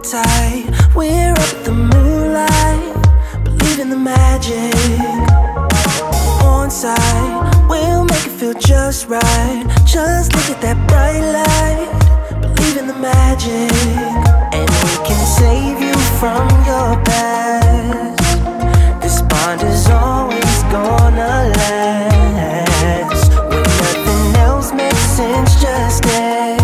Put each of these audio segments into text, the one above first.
tight, we're up at the moonlight, believe in the magic. On side, we'll make it feel just right. Just look at that bright light, believe in the magic. And we can save you from your past. This bond is always gonna last. When nothing else makes sense, just dance.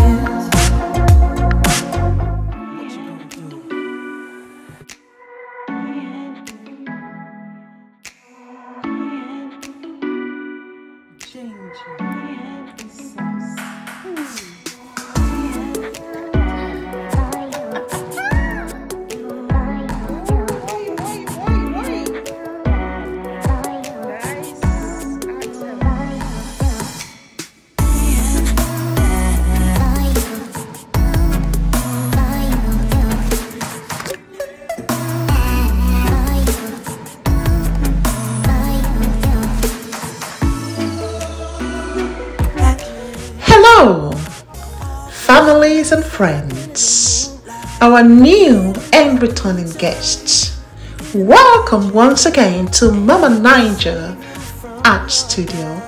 Hello, families and friends, our new and returning guests. Welcome once again to Mama Niger Art Studio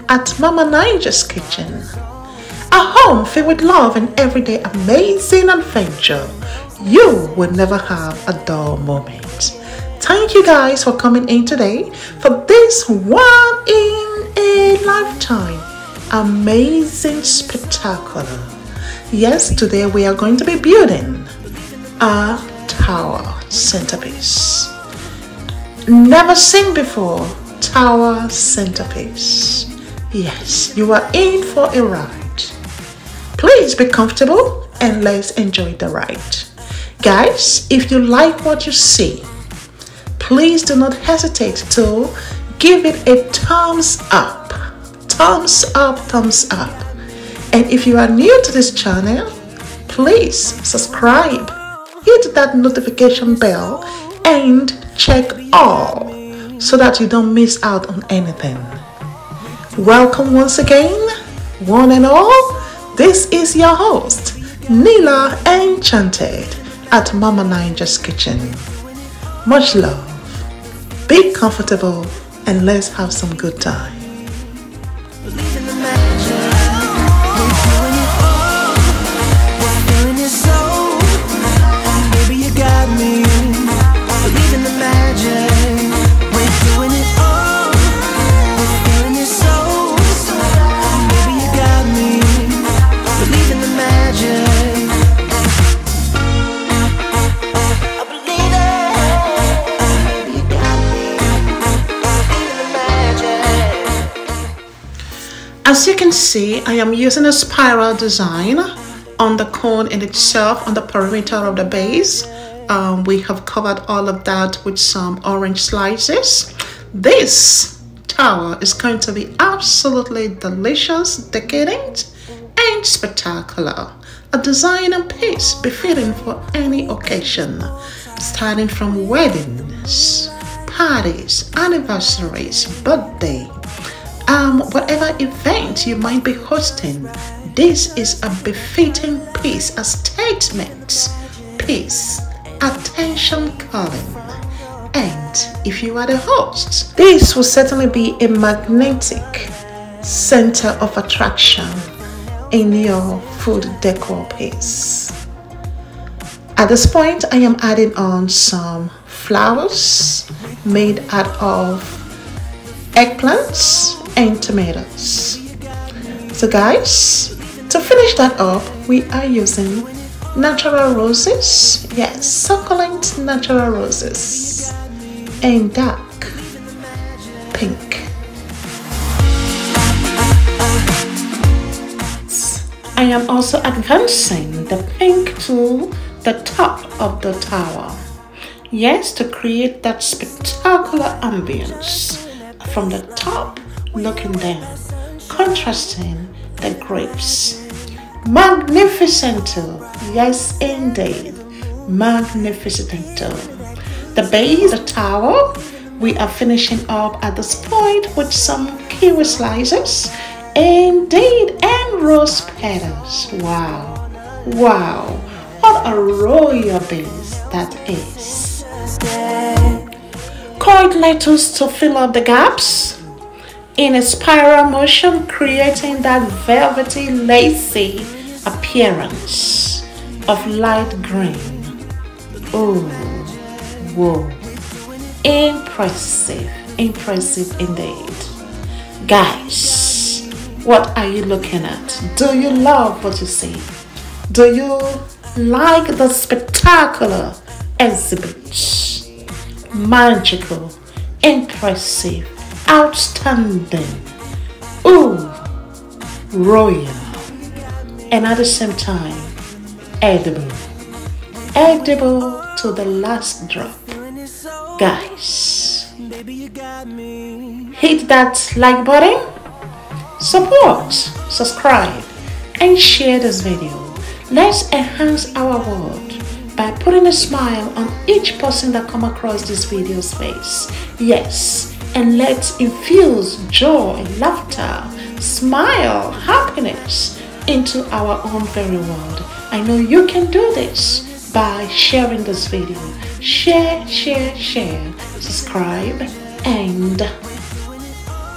at Mama Niger's Kitchen, a home filled with love and everyday amazing adventure. You will never have a dull moment. Thank you guys for coming in today for this one in a lifetime amazing spectacular. Yes, today we are going to be building a tower centerpiece. Never seen before, tower centerpiece. Yes, you are in for a ride. Please be comfortable and let's enjoy the ride. Guys, if you like what you see, please do not hesitate to give it a thumbs up. Thumbs up, thumbs up. And if you are new to this channel, please subscribe, hit that notification bell and check all so that you don't miss out on anything. Welcome once again, one and all. This is your host, Nila Enchanted at Mama Niger's Kitchen. Much love, be comfortable and let's have some good time. Believe in the magic. We're doing it all. We're feeling it so. Baby, you got me. Believe in the magic. We're doing it all. We're feeling it so. Baby, you got me. Believe in the magic. I believe it. You got me. Believe in the magic. As you can see, I am using a spiral design on the cone in itself, on the perimeter of the base. We have covered all of that with some orange slices. This tower is going to be absolutely delicious, decadent, and spectacular. A design and piece befitting for any occasion, starting from weddings, parties, anniversaries, birthday, whatever event you might be hosting. This is a befitting piece, a statement piece, attention calling. And if you are the host, this will certainly be a magnetic center of attraction in your food decor piece. At this point, I am adding on some flowers made out of eggplants and tomatoes. So guys, to finish that up, we are using natural roses. Yes, succulent natural roses and dark pink. I am also advancing the pink to the top of the tower. Yes, to create that spectacular ambience from the top looking down, contrasting the grapes. Magnificent, yes indeed, magnificent. The base, the tower, we are finishing up at this point with some kiwi slices, indeed, and rose petals. Wow, wow, What a royal base that is. Coiled lettuce to fill up the gaps in a spiral motion, creating that velvety, lacy appearance of light green. Oh, whoa. Impressive indeed. Guys, what are you looking at? Do you love what you see? Do you like the spectacular exhibit? Magical, impressive, outstanding, ooh, royal, and at the same time, edible to the last drop. Guys, hit that like button, support, subscribe, and share this video. Let's enhance our world by putting a smile on each person that come across this video's face. Yes, and let's infuse joy, laughter, smile, happiness into our own very world. I know you can do this by sharing this video. Share, subscribe, and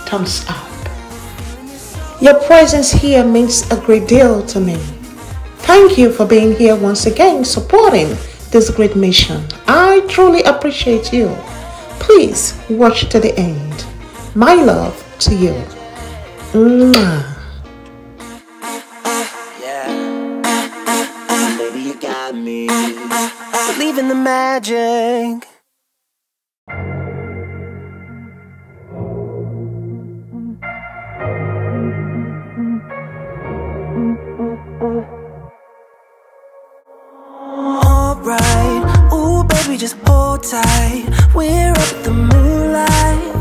thumbs up. Your presence here means a great deal to me. Thank you for being here once again, supporting this great mission. I truly appreciate you. Please watch to the end. My love to you. Mwah. Baby, you got me. Believe in the magic. Alright, ooh baby, just hold tight. We're up at the moonlight.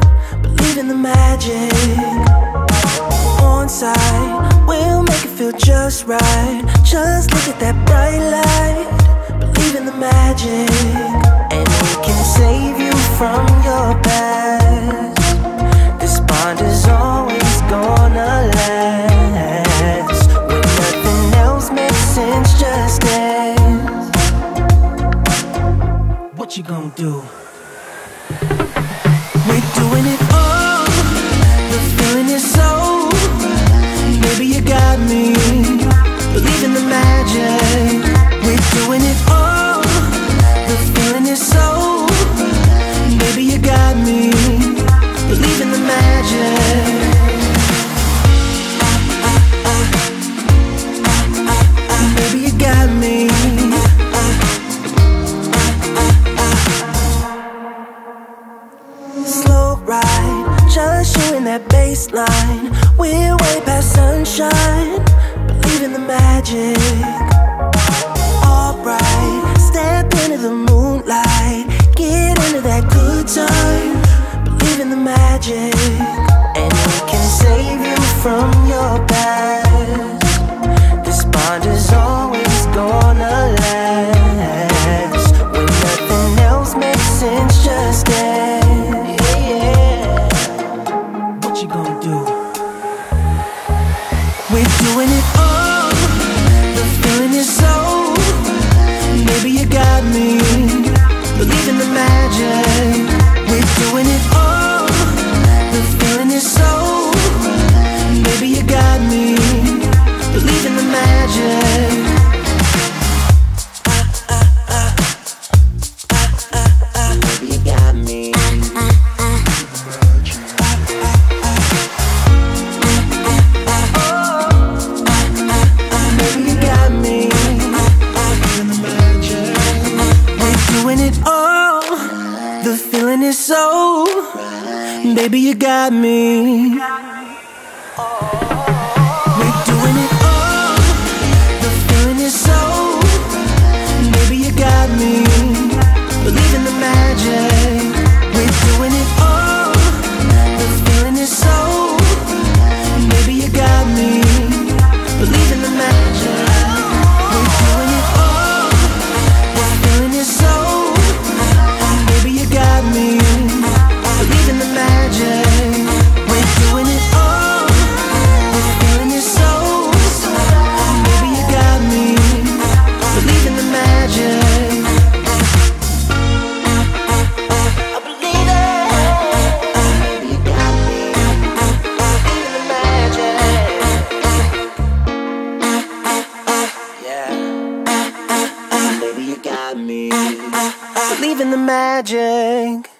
Believe in the magic. On side, we'll make it feel just right. Just look at that bright light. Believe in the magic, and we can save you from your past. This bond is always gonna last. When nothing else makes sense, just dance. What you gonna do? We're doing it all. The feeling is so. Baby, you got me. Believe in the magic. We're doing it all. The feeling is so. Baby, you got me. Believe in the magic. Baby, you got me. Slow ride, just you in that baseline. We're way past sunshine. Believe in the magic. Alright, step into the moonlight. Get into that good time. Believe in the magic, and we can save you from your past. This bond is always gonna last. When nothing else makes sense, just dance. Yeah. What you gonna do? We're doing it all. The feeling is so. Baby, you got me. Believe in the magic. We're doing it all. The feeling is so. Baby, you got me. Believe in the magic. Baby, you got me. Baby, you got me. We're doing it all. The feeling is so. Baby, you got me. We're doing it all. The feeling is so. Baby, you got me. Believe in the magic. We're doing it all. The feeling is so. Baby, you got me. Believe in the magic. We're doing it all. The feeling is so. Baby, you got me. Believe in the magic. We're doing it all. believe in the magic.